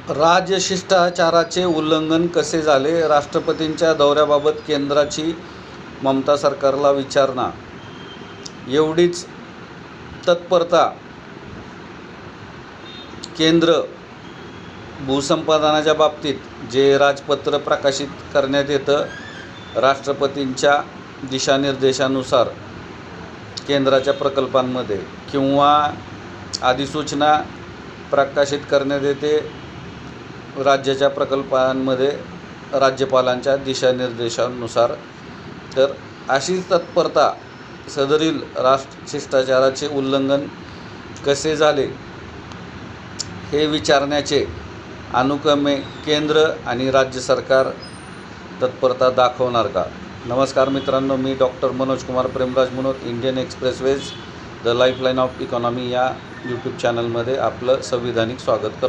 राजशिष्टाचाराचे उल्लंघन कसे झाले? राष्ट्रपतींच्या दौऱ्याबाबत केंद्राची ममता सरकारला विचारणा. एवढीच तत्परता केंद्र भूसंपादनाच्या बाबतीत जे राजपत्र प्रकाशित करण्यात येतं, राष्ट्रपतींच्या दिशानिर्देशानुसार केंद्राच्या प्रकल्पांमध्ये किंवा अधिसूचना प्रकाशित करण्यात येते राज्याच्या प्रकल्पांमध्ये राज्यपालांच्या दिशानिर्देशानुसार. तर अशीच तत्परता सदरील राजशिष्टाचाराचे उल्लंघन कसे झाले हे विचारण्याचे अनुक्रमे केंद्र आणि राज्य सरकार तत्परता दाखवणार का? नमस्कार मित्रांनो, मी doctor Manoj Kumar Premraj Munot, Indian expressways the lifeline of economy या यूट्यूब चॅनलमध्ये आपलं संविधानिक स्वागत करतो.